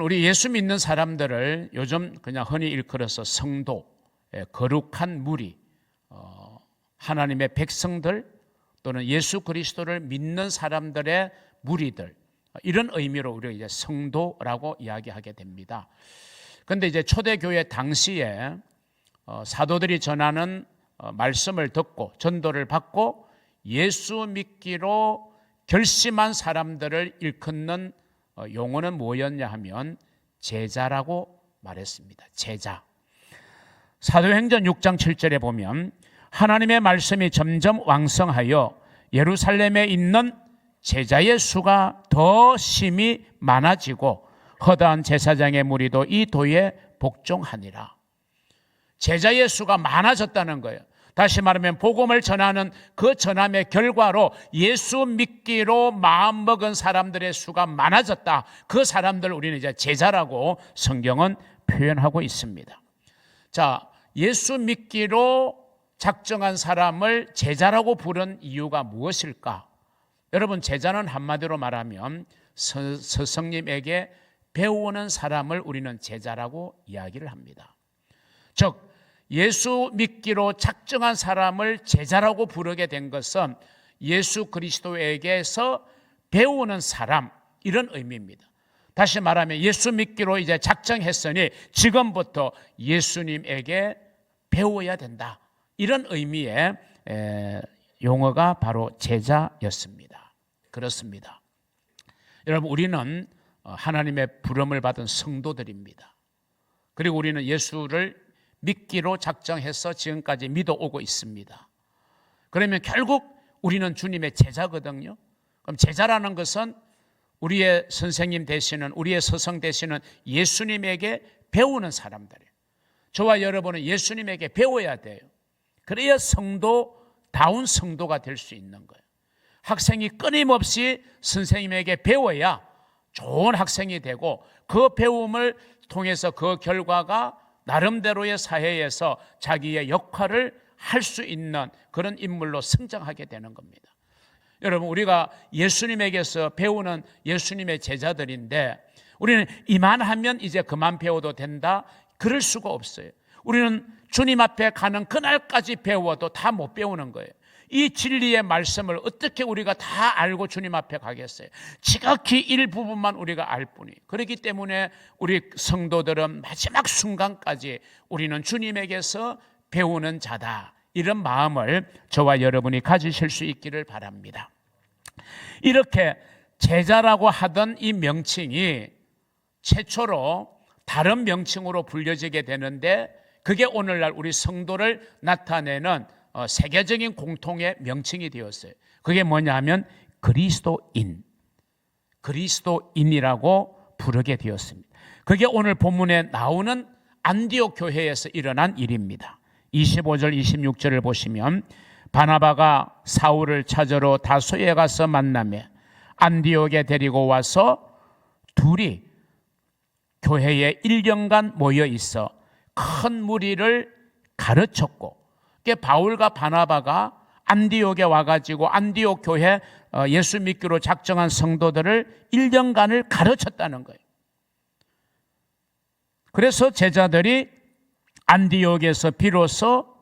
여러분, 우리 예수 믿는 사람들을 요즘 그냥 흔히 일컬어서 성도, 거룩한 무리, 하나님의 백성들 또는 예수 그리스도를 믿는 사람들의 무리들, 이런 의미로 우리가 이제 성도라고 이야기하게 됩니다. 그런데 이제 초대교회 당시에 사도들이 전하는 말씀을 듣고 전도를 받고 예수 믿기로 결심한 사람들을 일컫는 용어는 뭐였냐 하면 제자라고 말했습니다. 제자. 사도행전 6장 7절에 보면 하나님의 말씀이 점점 왕성하여 예루살렘에 있는 제자의 수가 더 심히 많아지고 허다한 제사장의 무리도 이 도에 복종하니라. 제자의 수가 많아졌다는 거예요. 다시 말하면 복음을 전하는 그 전함의 결과로 예수 믿기로 마음먹은 사람들의 수가 많아졌다. 그 사람들 우리는 이제 제자라고 성경은 표현하고 있습니다. 자, 예수 믿기로 작정한 사람을 제자라고 부른 이유가 무엇일까? 여러분, 제자는 한마디로 말하면 스승님에게 배우는 사람을 우리는 제자라고 이야기를 합니다. 즉 예수 믿기로 작정한 사람을 제자라고 부르게 된 것은 예수 그리스도에게서 배우는 사람, 이런 의미입니다. 다시 말하면 예수 믿기로 이제 작정했으니 지금부터 예수님에게 배워야 된다, 이런 의미의 용어가 바로 제자였습니다. 그렇습니다. 여러분, 우리는 하나님의 부름을 받은 성도들입니다. 그리고 우리는 예수를 믿기로 작정해서 지금까지 믿어오고 있습니다. 그러면 결국 우리는 주님의 제자거든요. 그럼 제자라는 것은 우리의 선생님 되시는, 우리의 스승 되시는 예수님에게 배우는 사람들이에요. 저와 여러분은 예수님에게 배워야 돼요. 그래야 성도다운 성도가 될 수 있는 거예요. 학생이 끊임없이 선생님에게 배워야 좋은 학생이 되고 그 배움을 통해서 그 결과가 나름대로의 사회에서 자기의 역할을 할 수 있는 그런 인물로 성장하게 되는 겁니다. 여러분, 우리가 예수님에게서 배우는 예수님의 제자들인데 우리는 이만하면 이제 그만 배워도 된다, 그럴 수가 없어요. 우리는 주님 앞에 가는 그날까지 배워도 다 못 배우는 거예요. 이 진리의 말씀을 어떻게 우리가 다 알고 주님 앞에 가겠어요? 지극히 일부분만 우리가 알 뿐이. 그렇기 때문에 우리 성도들은 마지막 순간까지 우리는 주님에게서 배우는 자다, 이런 마음을 저와 여러분이 가지실 수 있기를 바랍니다. 이렇게 제자라고 하던 이 명칭이 최초로 다른 명칭으로 불려지게 되는데 그게 오늘날 우리 성도를 나타내는 세계적인 공통의 명칭이 되었어요. 그게 뭐냐 하면 그리스도인이라고 부르게 되었습니다. 그게 오늘 본문에 나오는 안디옥 교회에서 일어난 일입니다. 25절 26절을 보시면 바나바가 사울을 찾으러 다소에 가서 만나며 안디옥에 데리고 와서 둘이 교회에 1년간 모여 있어 큰 무리를 가르쳤고, 바울과 바나바가 안디옥에 와가지고 안디옥 교회 예수 믿기로 작정한 성도들을 1년간을 가르쳤다는 거예요. 그래서 제자들이 안디옥에서 비로소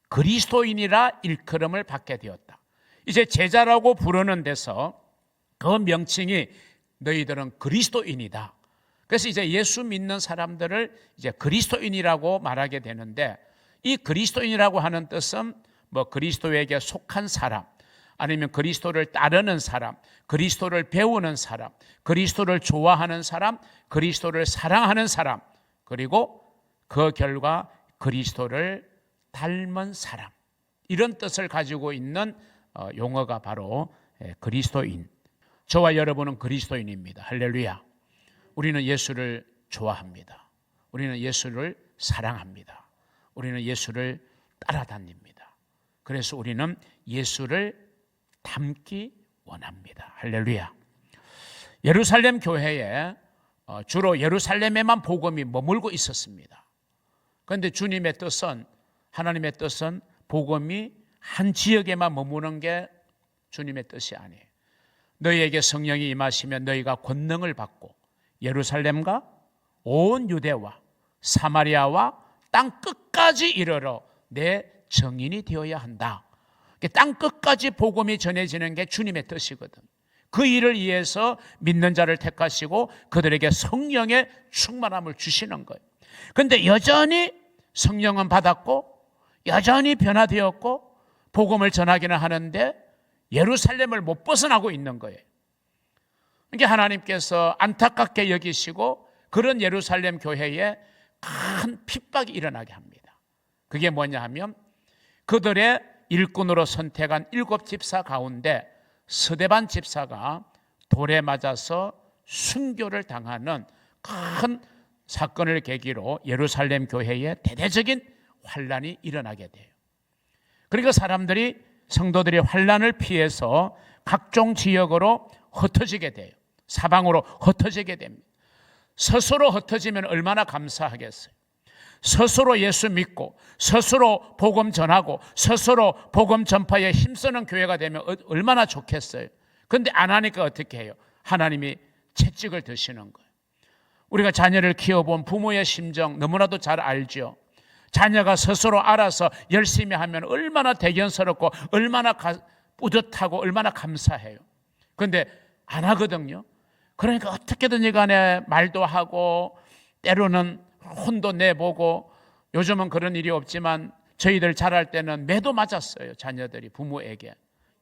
그리스도인이라 일컬음을 받게 되었다. 이제 제자라고 부르는 데서 그 명칭이 너희들은 그리스도인이다. 그래서 이제 예수 믿는 사람들을 이제 그리스도인이라고 말하게 되는데, 이 그리스도인이라고 하는 뜻은 뭐 그리스도에게 속한 사람, 아니면 그리스도를 따르는 사람, 그리스도를 배우는 사람, 그리스도를 좋아하는 사람, 그리스도를 사랑하는 사람, 그리고 그 결과 그리스도를 닮은 사람, 이런 뜻을 가지고 있는 용어가 바로 그리스도인. 저와 여러분은 그리스도인입니다. 할렐루야. 우리는 예수를 좋아합니다. 우리는 예수를 사랑합니다. 우리는 예수를 따라다닙니다. 그래서 우리는 예수를 닮기 원합니다. 할렐루야. 예루살렘 교회에 주로 예루살렘에만 복음이 머물고 있었습니다. 그런데 주님의 뜻은, 하나님의 뜻은 복음이 한 지역에만 머무는 게 주님의 뜻이 아니에요. 너희에게 성령이 임하시면 너희가 권능을 받고 예루살렘과 온 유대와 사마리아와 땅 끝까지 이르러 내 증인이 되어야 한다. 땅 끝까지 복음이 전해지는 게 주님의 뜻이거든. 그 일을 위해서 믿는 자를 택하시고 그들에게 성령의 충만함을 주시는 거예요. 그런데 여전히 성령은 받았고 여전히 변화되었고 복음을 전하기는 하는데 예루살렘을 못 벗어나고 있는 거예요. 그러니까 하나님께서 안타깝게 여기시고 그런 예루살렘 교회에 큰 핍박이 일어나게 합니다. 그게 뭐냐 하면 그들의 일꾼으로 선택한 7 집사 가운데 스데반 집사가 돌에 맞아서 순교를 당하는 큰 사건을 계기로 예루살렘 교회에 대대적인 환란이 일어나게 돼요. 그러니까 사람들이 성도들이 환란을 피해서 각종 지역으로 흩어지게 돼요. 사방으로 흩어지게 됩니다. 스스로 흩어지면 얼마나 감사하겠어요. 스스로 예수 믿고 스스로 복음 전하고 스스로 복음 전파에 힘쓰는 교회가 되면 얼마나 좋겠어요. 그런데 안 하니까 어떻게 해요? 하나님이 채찍을 드시는 거예요. 우리가 자녀를 키워본 부모의 심정 너무나도 잘 알죠. 자녀가 스스로 알아서 열심히 하면 얼마나 대견스럽고 얼마나 뿌듯하고 얼마나 감사해요. 그런데 안 하거든요. 그러니까 어떻게든지 간에 말도 하고 때로는 혼도 내보고, 요즘은 그런 일이 없지만 저희들 자랄 때는 매도 맞았어요. 자녀들이 부모에게.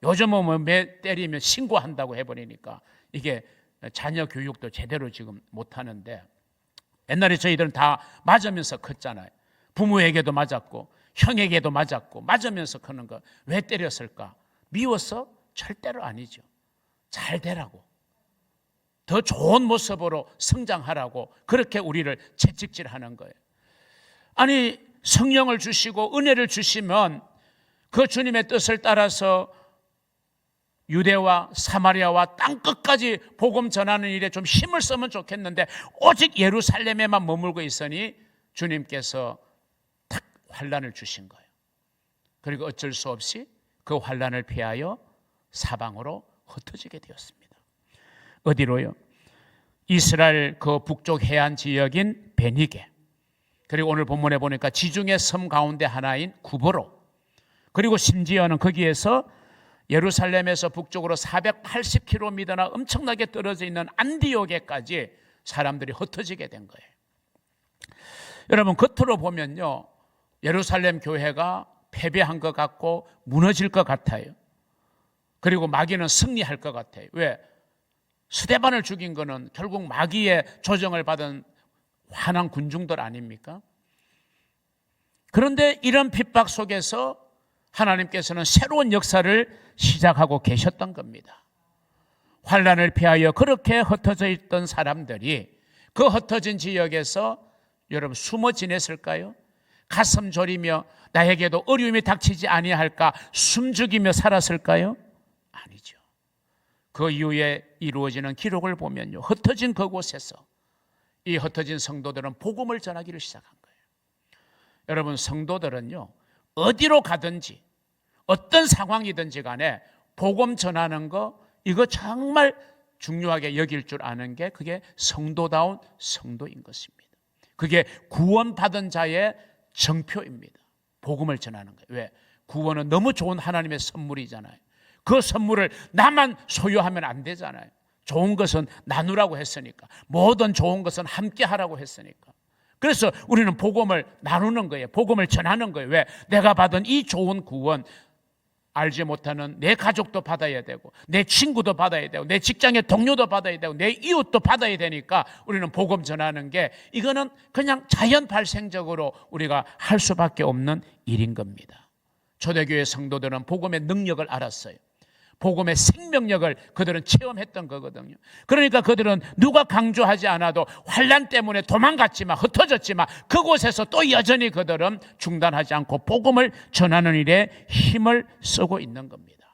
요즘은 뭐 매 때리면 신고한다고 해버리니까 이게 자녀 교육도 제대로 지금 못하는데, 옛날에 저희들은 다 맞으면서 컸잖아요. 부모에게도 맞았고 형에게도 맞았고 맞으면서 크는 거. 왜 때렸을까? 미워서? 절대로 아니죠. 잘 되라고, 더 좋은 모습으로 성장하라고 그렇게 우리를 채찍질하는 거예요. 아니, 성령을 주시고 은혜를 주시면 그 주님의 뜻을 따라서 유대와 사마리아와 땅 끝까지 복음 전하는 일에 좀 힘을 쓰면 좋겠는데 오직 예루살렘에만 머물고 있으니 주님께서 탁 환란을 주신 거예요. 그리고 어쩔 수 없이 그 환란을 피하여 사방으로 흩어지게 되었습니다. 어디로요? 이스라엘 그 북쪽 해안 지역인 베니게, 그리고 오늘 본문에 보니까 지중해 섬 가운데 하나인 구버로, 그리고 심지어는 거기에서 예루살렘에서 북쪽으로 480km나 엄청나게 떨어져 있는 안디옥에까지 사람들이 흩어지게 된 거예요. 여러분, 겉으로 보면요, 예루살렘 교회가 패배한 것 같고 무너질 것 같아요. 그리고 마귀는 승리할 것 같아요. 왜? 스데반을 죽인 거는 결국 마귀의 조정을 받은 환한 군중들 아닙니까? 그런데 이런 핍박 속에서 하나님께서는 새로운 역사를 시작하고 계셨던 겁니다. 환란을 피하여 그렇게 흩어져 있던 사람들이 그 흩어진 지역에서 여러분 숨어 지냈을까요? 가슴 졸이며 나에게도 어려움이 닥치지 아니할까 숨죽이며 살았을까요? 아니죠. 그 이후에 이루어지는 기록을 보면요, 흩어진 그곳에서 이 흩어진 성도들은 복음을 전하기를 시작한 거예요. 여러분, 성도들은요, 어디로 가든지 어떤 상황이든지 간에 복음 전하는 거, 이거 정말 중요하게 여길 줄 아는 게 그게 성도다운 성도인 것입니다. 그게 구원받은 자의 정표입니다. 복음을 전하는 거예요. 왜? 구원은 너무 좋은 하나님의 선물이잖아요. 그 선물을 나만 소유하면 안 되잖아요. 좋은 것은 나누라고 했으니까, 모든 좋은 것은 함께 하라고 했으니까. 그래서 우리는 복음을 나누는 거예요. 복음을 전하는 거예요. 왜? 내가 받은 이 좋은 구원, 알지 못하는 내 가족도 받아야 되고 내 친구도 받아야 되고 내 직장의 동료도 받아야 되고 내 이웃도 받아야 되니까 우리는 복음 전하는 게, 이거는 그냥 자연 발생적으로 우리가 할 수밖에 없는 일인 겁니다. 초대교회 성도들은 복음의 능력을 알았어요. 복음의 생명력을 그들은 체험했던 거거든요. 그러니까 그들은 누가 강조하지 않아도 환난 때문에 도망갔지만, 흩어졌지만 그곳에서 또 여전히 그들은 중단하지 않고 복음을 전하는 일에 힘을 쓰고 있는 겁니다.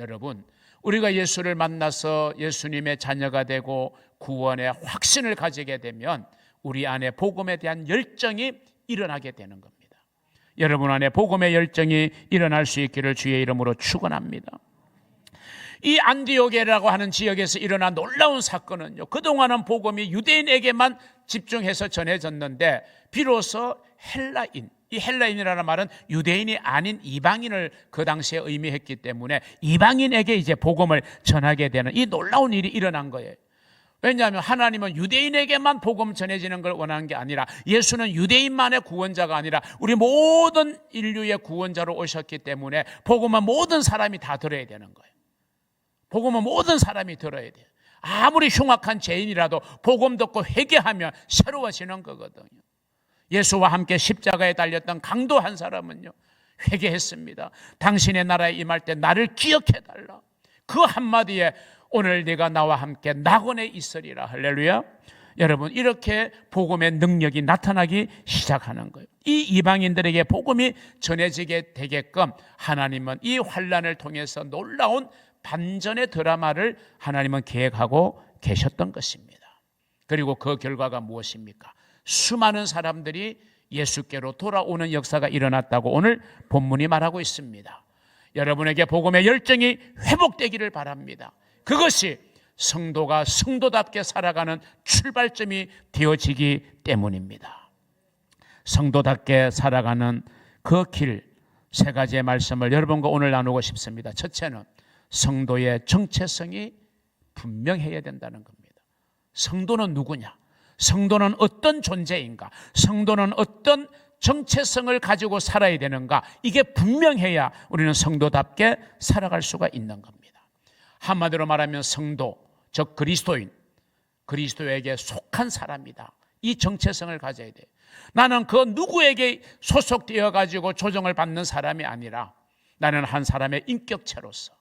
여러분, 우리가 예수를 만나서 예수님의 자녀가 되고 구원의 확신을 가지게 되면 우리 안에 복음에 대한 열정이 일어나게 되는 겁니다. 여러분 안에 복음의 열정이 일어날 수 있기를 주의 이름으로 축원합니다. 이 안디옥이라고 하는 지역에서 일어난 놀라운 사건은요, 그동안은 복음이 유대인에게만 집중해서 전해졌는데 비로소 헬라인, 이 헬라인이라는 말은 유대인이 아닌 이방인을 그 당시에 의미했기 때문에 이방인에게 이제 복음을 전하게 되는 이 놀라운 일이 일어난 거예요. 왜냐하면 하나님은 유대인에게만 복음 전해지는 걸 원하는 게 아니라, 예수는 유대인만의 구원자가 아니라 우리 모든 인류의 구원자로 오셨기 때문에 복음은 모든 사람이 다 들어야 되는 거예요. 복음은 모든 사람이 들어야 돼요. 아무리 흉악한 죄인이라도 복음 듣고 회개하면 새로워지는 거거든요. 예수와 함께 십자가에 달렸던 강도 한 사람은요, 회개했습니다. 당신의 나라에 임할 때 나를 기억해달라. 그 한마디에 오늘 네가 나와 함께 낙원에 있으리라. 할렐루야. 여러분, 이렇게 복음의 능력이 나타나기 시작하는 거예요. 이 이방인들에게 복음이 전해지게 되게끔 하나님은 이 환난을 통해서 놀라운 반전의 드라마를 하나님은 계획하고 계셨던 것입니다. 그리고 그 결과가 무엇입니까? 수많은 사람들이 예수께로 돌아오는 역사가 일어났다고 오늘 본문이 말하고 있습니다. 여러분에게 복음의 열정이 회복되기를 바랍니다. 그것이 성도가 성도답게 살아가는 출발점이 되어지기 때문입니다. 성도답게 살아가는 그 길, 세 가지의 말씀을 여러분과 오늘 나누고 싶습니다. 첫째는 성도의 정체성이 분명해야 된다는 겁니다. 성도는 누구냐? 성도는 어떤 존재인가? 성도는 어떤 정체성을 가지고 살아야 되는가? 이게 분명해야 우리는 성도답게 살아갈 수가 있는 겁니다. 한마디로 말하면 성도, 즉 그리스도인, 그리스도에게 속한 사람이다. 이 정체성을 가져야 돼요. 나는 그 누구에게 소속되어 가지고 조정을 받는 사람이 아니라 나는 한 사람의 인격체로서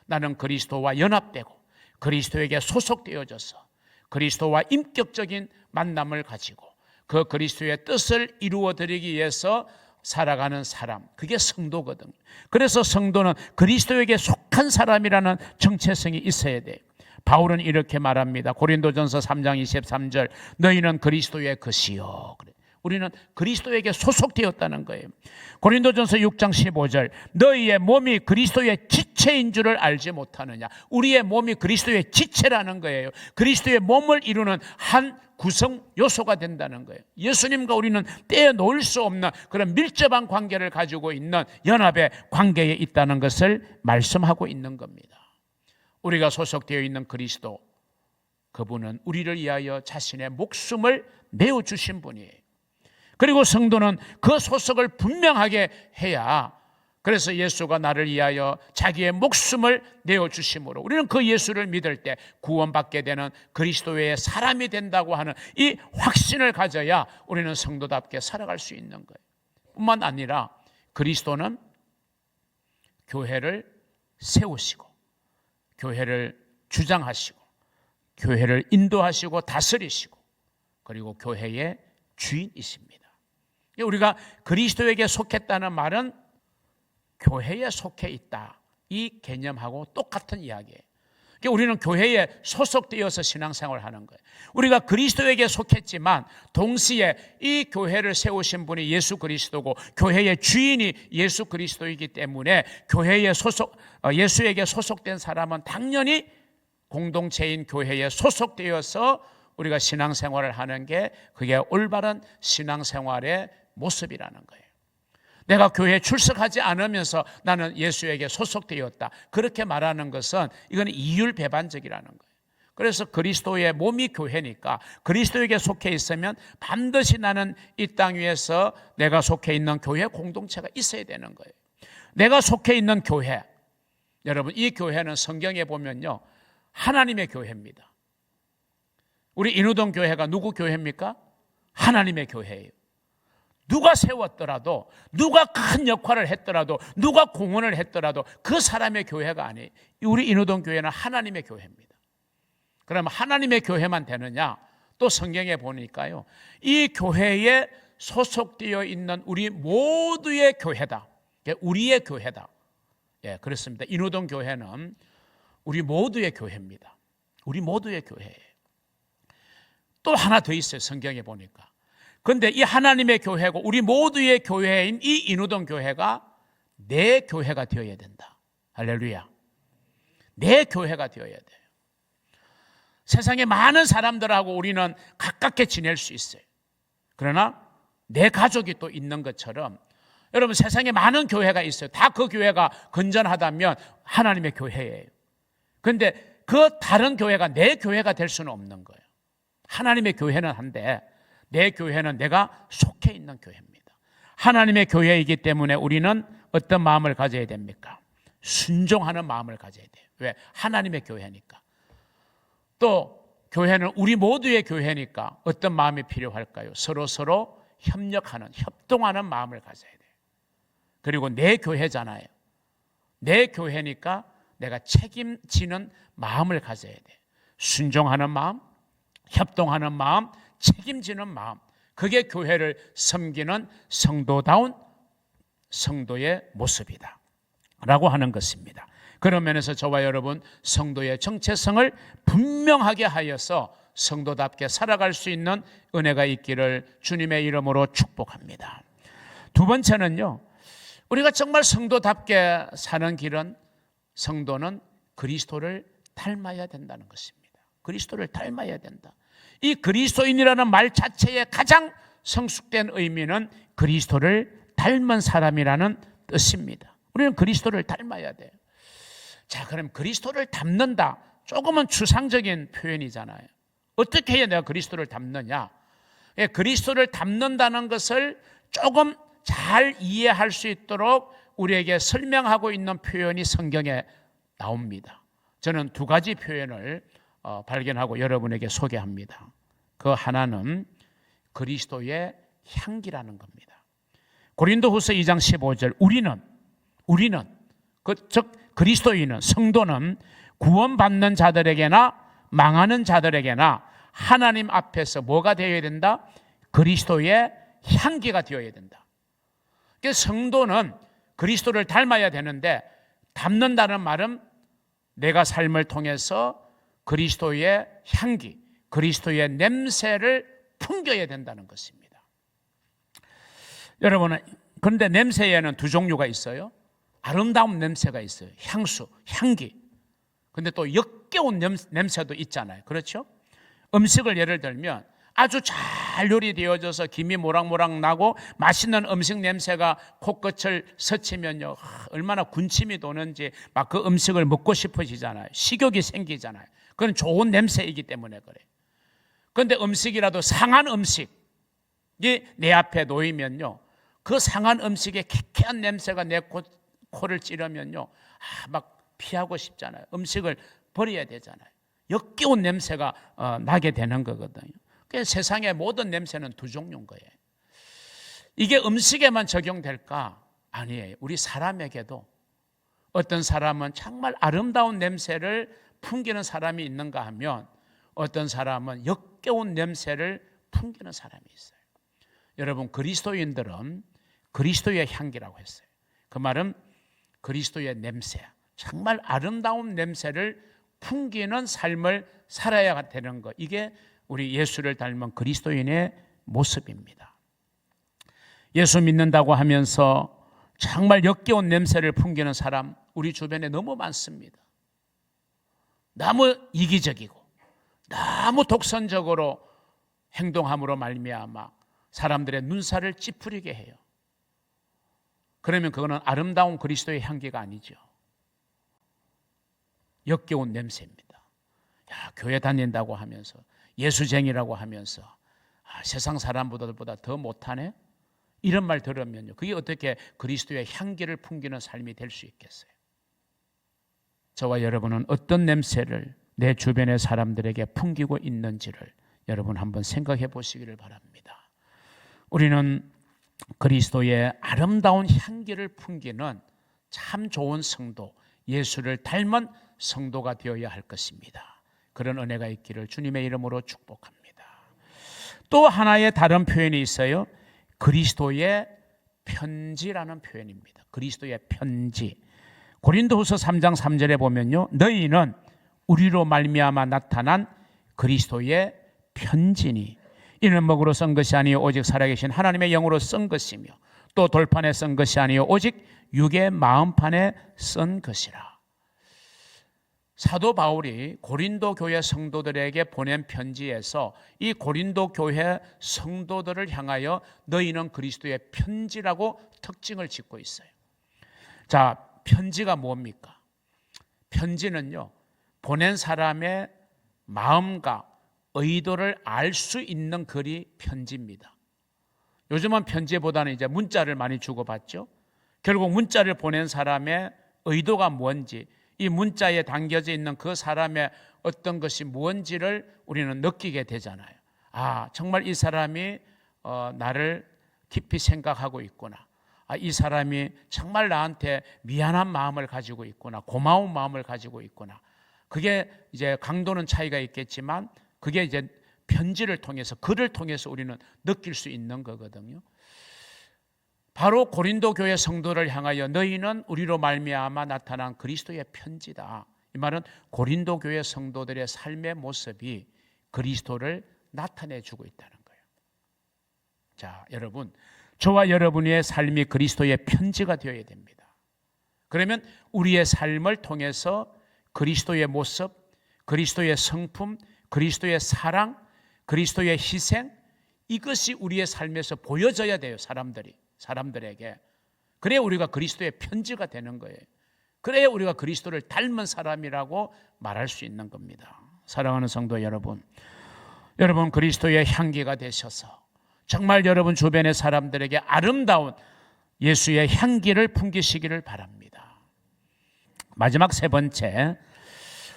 나는 그리스도와 연합되고 그리스도에게 소속되어져서 그리스도와 인격적인 만남을 가지고 그 그리스도의 뜻을 이루어드리기 위해서 살아가는 사람, 그게 성도거든요. 그래서 성도는 그리스도에게 속한 사람이라는 정체성이 있어야 돼요. 바울은 이렇게 말합니다. 고린도전서 3장 23절, 너희는 그리스도의 것이요. 우리는 그리스도에게 소속되었다는 거예요. 고린도전서 6장 15절, 너희의 몸이 그리스도의 지체인 줄을 알지 못하느냐. 우리의 몸이 그리스도의 지체라는 거예요. 그리스도의 몸을 이루는 한 구성 요소가 된다는 거예요. 예수님과 우리는 떼어놓을 수 없는 그런 밀접한 관계를 가지고 있는 연합의 관계에 있다는 것을 말씀하고 있는 겁니다. 우리가 소속되어 있는 그리스도, 그분은 우리를 위하여 자신의 목숨을 내어주신 분이에요. 그리고 성도는 그 소속을 분명하게 해야, 그래서 예수가 나를 위하여 자기의 목숨을 내어주심으로 우리는 그 예수를 믿을 때 구원받게 되는 그리스도의 사람이 된다고 하는 이 확신을 가져야 우리는 성도답게 살아갈 수 있는 거예요. 뿐만 아니라 그리스도는 교회를 세우시고 교회를 주장하시고 교회를 인도하시고 다스리시고 그리고 교회의 주인이십니다. 우리가 그리스도에게 속했다는 말은 교회에 속해 있다, 이 개념하고 똑같은 이야기예요. 우리는 교회에 소속되어서 신앙생활을 하는 거예요. 우리가 그리스도에게 속했지만 동시에 이 교회를 세우신 분이 예수 그리스도고 교회의 주인이 예수 그리스도이기 때문에 교회에 예수에게 소속된 사람은 당연히 공동체인 교회에 소속되어서 우리가 신앙생활을 하는 게 그게 올바른 신앙생활의 모습이라는 거예요. 내가 교회에 출석하지 않으면서 나는 예수에게 소속되었다, 그렇게 말하는 것은 이건 이율배반적이라는 거예요. 그래서 그리스도의 몸이 교회니까 그리스도에게 속해 있으면 반드시 나는 이 땅 위에서 내가 속해 있는 교회 공동체가 있어야 되는 거예요. 내가 속해 있는 교회, 여러분 이 교회는 성경에 보면요 하나님의 교회입니다. 우리 인후동 교회가 누구 교회입니까? 하나님의 교회예요. 누가 세웠더라도, 누가 큰 역할을 했더라도, 누가 공헌을 했더라도 그 사람의 교회가 아니에요. 우리 인후동 교회는 하나님의 교회입니다. 그러면 하나님의 교회만 되느냐? 또 성경에 보니까요, 이 교회에 소속되어 있는 우리 모두의 교회다. 우리의 교회다. 예, 그렇습니다. 인후동 교회는 우리 모두의 교회입니다. 우리 모두의 교회예요. 또 하나 더 있어요. 성경에 보니까. 그런데 이 하나님의 교회고 우리 모두의 교회인 이 인후동 교회가 내 교회가 되어야 된다. 할렐루야. 내 교회가 되어야 돼요. 세상에 많은 사람들하고 우리는 가깝게 지낼 수 있어요. 그러나 내 가족이 또 있는 것처럼 여러분, 세상에 많은 교회가 있어요. 다 그 교회가 건전하다면 하나님의 교회예요. 그런데 그 다른 교회가 내 교회가 될 수는 없는 거예요. 하나님의 교회는 한데 내 교회는 내가 속해 있는 교회입니다. 하나님의 교회이기 때문에 우리는 어떤 마음을 가져야 됩니까? 순종하는 마음을 가져야 돼요. 왜? 하나님의 교회니까. 또 교회는 우리 모두의 교회니까 어떤 마음이 필요할까요? 서로 협력하는, 협동하는 마음을 가져야 돼요. 그리고 내 교회잖아요. 내 교회니까 내가 책임지는 마음을 가져야 돼요. 순종하는 마음, 협동하는 마음, 책임지는 마음. 그게 교회를 섬기는 성도다운 성도의 모습이다 라고 하는 것입니다. 그런 면에서 저와 여러분, 성도의 정체성을 분명하게 하여서 성도답게 살아갈 수 있는 은혜가 있기를 주님의 이름으로 축복합니다. 두 번째는요, 우리가 정말 성도답게 사는 길은, 성도는 그리스도를 닮아야 된다는 것입니다. 그리스도를 닮아야 된다. 이 그리스도인이라는 말 자체의 가장 성숙된 의미는 그리스도를 닮은 사람이라는 뜻입니다. 우리는 그리스도를 닮아야 돼요. 자, 그럼 그리스도를 닮는다, 조금은 추상적인 표현이잖아요. 어떻게 해야 내가 그리스도를 닮느냐? 그리스도를 닮는다는 것을 조금 잘 이해할 수 있도록 우리에게 설명하고 있는 표현이 성경에 나옵니다. 저는 두 가지 표현을 발견하고 여러분에게 소개합니다. 그 하나는 그리스도의 향기라는 겁니다. 고린도후서 2장 15절, 우리는 즉 그리스도인은, 성도는 구원받는 자들에게나 망하는 자들에게나 하나님 앞에서 뭐가 되어야 된다? 그리스도의 향기가 되어야 된다. 그래서 성도는 그리스도를 닮아야 되는데, 닮는다는 말은 내가 삶을 통해서 그리스도의 향기, 그리스도의 냄새를 풍겨야 된다는 것입니다. 여러분, 그런데 냄새에는 두 종류가 있어요. 아름다운 냄새가 있어요. 향수, 향기. 근데 또 역겨운 냄새도 있잖아요. 그렇죠? 음식을 예를 들면 아주 잘 요리되어져서 김이 모락모락 나고 맛있는 음식 냄새가 코끝을 스치면요, 얼마나 군침이 도는지 막 그 음식을 먹고 싶어지잖아요. 식욕이 생기잖아요. 그건 좋은 냄새이기 때문에 그래요. 그런데 음식이라도 상한 음식이 내 앞에 놓이면요, 그 상한 음식의 쾌쾌한 냄새가 내 코를 찌르면요, 막 피하고 싶잖아요. 음식을 버려야 되잖아요. 역겨운 냄새가 나게 되는 거거든요. 그래서 세상의 모든 냄새는 두 종류인 거예요. 이게 음식에만 적용될까? 아니에요. 우리 사람에게도 어떤 사람은 정말 아름다운 냄새를 풍기는 사람이 있는가 하면 어떤 사람은 역겨운 냄새를 풍기는 사람이 있어요. 여러분, 그리스도인들은 그리스도의 향기라고 했어요. 그 말은 그리스도의 냄새, 정말 아름다운 냄새를 풍기는 삶을 살아야 되는 것, 이게 우리 예수를 닮은 그리스도인의 모습입니다. 예수 믿는다고 하면서 정말 역겨운 냄새를 풍기는 사람, 우리 주변에 너무 많습니다. 너무 이기적이고 너무 독선적으로 행동함으로 말미암아 사람들의 눈살을 찌푸리게 해요. 그러면 그거는 아름다운 그리스도의 향기가 아니죠. 역겨운 냄새입니다. 야, 교회 다닌다고 하면서, 예수쟁이라고 하면서, 세상 사람보다 더 못하네? 이런 말 들으면요, 그게 어떻게 그리스도의 향기를 풍기는 삶이 될 수 있겠어요? 저와 여러분은 어떤 냄새를 내 주변의 사람들에게 풍기고 있는지를 여러분 한번 생각해 보시기를 바랍니다. 우리는 그리스도의 아름다운 향기를 풍기는 참 좋은 성도, 예수를 닮은 성도가 되어야 할 것입니다. 그런 은혜가 있기를 주님의 이름으로 축복합니다. 또 하나의 다른 표현이 있어요. 그리스도의 편지라는 표현입니다. 그리스도의 편지. 고린도후서 3장 3절에 보면요, 너희는 우리로 말미암아 나타난 그리스도의 편지니 이는 먹으로 쓴 것이 아니요 오직 살아계신 하나님의 영으로 쓴 것이며 또 돌판에 쓴 것이 아니요 오직 육의 마음판에 쓴 것이라. 사도 바울이 고린도 교회 성도들에게 보낸 편지에서 이 고린도 교회 성도들을 향하여 너희는 그리스도의 편지라고 특징을 짓고 있어요. 자, 편지가 뭡니까? 편지는요, 보낸 사람의 마음과 의도를 알 수 있는 글이 편지입니다. 요즘은 편지보다는 이제 문자를 많이 주고받죠. 결국 문자를 보낸 사람의 의도가 뭔지, 이 문자에 담겨져 있는 그 사람의 어떤 것이 뭔지를 우리는 느끼게 되잖아요. 아, 정말 이 사람이 나를 깊이 생각하고 있구나. 아, 이 사람이 정말 나한테 미안한 마음을 가지고 있구나. 고마운 마음을 가지고 있구나. 그게 이제 강도는 차이가 있겠지만 그게 이제 편지를 통해서, 글을 통해서 우리는 느낄 수 있는 거거든요. 바로 고린도 교회 성도를 향하여 너희는 우리로 말미암아 나타난 그리스도의 편지다. 이 말은 고린도 교회 성도들의 삶의 모습이 그리스도를 나타내 주고 있다는 거예요. 자, 여러분, 저와 여러분의 삶이 그리스도의 편지가 되어야 됩니다. 그러면 우리의 삶을 통해서 그리스도의 모습, 그리스도의 성품, 그리스도의 사랑, 그리스도의 희생, 이것이 우리의 삶에서 보여져야 돼요. 사람들에게. 그래야 우리가 그리스도의 편지가 되는 거예요. 그래야 우리가 그리스도를 닮은 사람이라고 말할 수 있는 겁니다. 사랑하는 성도 여러분, 여러분 그리스도의 향기가 되셔서 정말 여러분 주변의 사람들에게 아름다운 예수의 향기를 풍기시기를 바랍니다. 마지막 세 번째,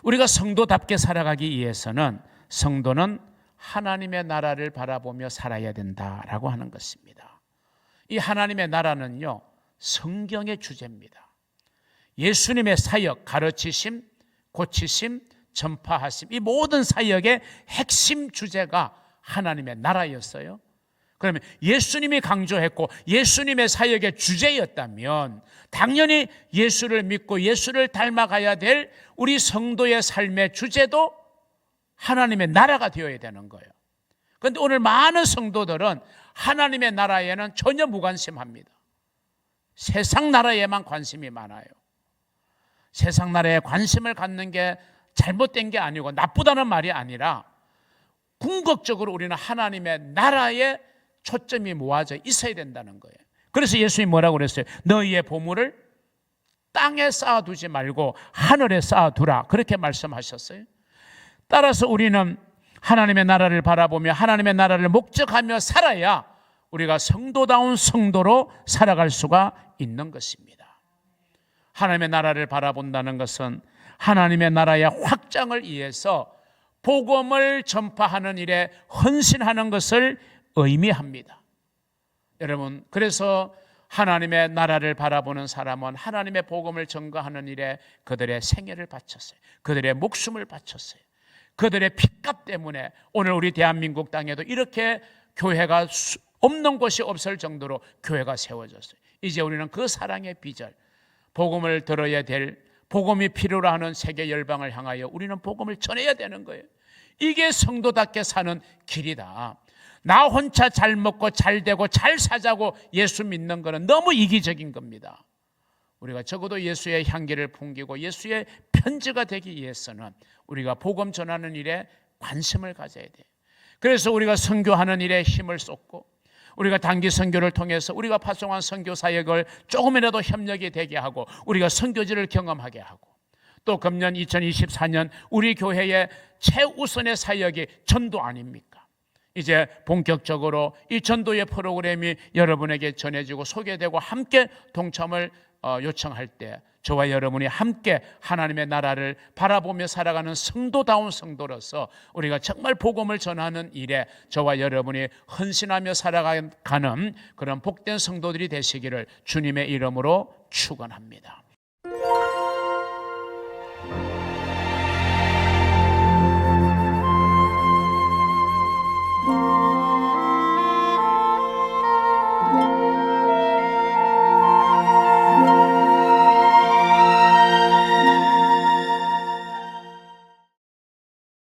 우리가 성도답게 살아가기 위해서는 성도는 하나님의 나라를 바라보며 살아야 된다라고 하는 것입니다. 이 하나님의 나라는요, 성경의 주제입니다. 예수님의 사역, 가르치심, 고치심, 전파하심, 이 모든 사역의 핵심 주제가 하나님의 나라였어요. 그러면 예수님이 강조했고 예수님의 사역의 주제였다면 당연히 예수를 믿고 예수를 닮아가야 될 우리 성도의 삶의 주제도 하나님의 나라가 되어야 되는 거예요. 그런데 오늘 많은 성도들은 하나님의 나라에는 전혀 무관심합니다. 세상 나라에만 관심이 많아요. 세상 나라에 관심을 갖는 게 잘못된 게 아니고 나쁘다는 말이 아니라 궁극적으로 우리는 하나님의 나라에 초점이 모아져 있어야 된다는 거예요. 그래서 예수님이 뭐라고 그랬어요? 너희의 보물을 땅에 쌓아두지 말고 하늘에 쌓아두라, 그렇게 말씀하셨어요. 따라서 우리는 하나님의 나라를 바라보며 하나님의 나라를 목적하며 살아야 우리가 성도다운 성도로 살아갈 수가 있는 것입니다. 하나님의 나라를 바라본다는 것은 하나님의 나라의 확장을 위해서 복음을 전파하는 일에 헌신하는 것을 의미합니다. 여러분, 그래서 하나님의 나라를 바라보는 사람은 하나님의 복음을 전가하는 일에 그들의 생애를 바쳤어요. 그들의 목숨을 바쳤어요. 그들의 핏값 때문에 오늘 우리 대한민국 땅에도 이렇게 교회가 없는 곳이 없을 정도로 교회가 세워졌어요. 이제 우리는 그 사랑의 비전, 복음을 들어야 될, 복음이 필요로 하는 세계 열방을 향하여 우리는 복음을 전해야 되는 거예요. 이게 성도답게 사는 길이다. 나 혼자 잘 먹고 잘 되고 잘 사자고 예수 믿는 것은 너무 이기적인 겁니다. 우리가 적어도 예수의 향기를 풍기고 예수의 편지가 되기 위해서는 우리가 복음 전하는 일에 관심을 가져야 돼요. 그래서 우리가 선교하는 일에 힘을 쏟고 우리가 단기 선교를 통해서 우리가 파송한 선교 사역을 조금이라도 협력이 되게 하고 우리가 선교지를 경험하게 하고 또 금년 2024년 우리 교회의 최우선의 사역이 전도 아닙니까? 이제 본격적으로 이 전도의 프로그램이 여러분에게 전해지고 소개되고 함께 동참을 요청할 때 저와 여러분이 함께 하나님의 나라를 바라보며 살아가는 성도다운 성도로서 우리가 정말 복음을 전하는 일에 저와 여러분이 헌신하며 살아가는 그런 복된 성도들이 되시기를 주님의 이름으로 축원합니다.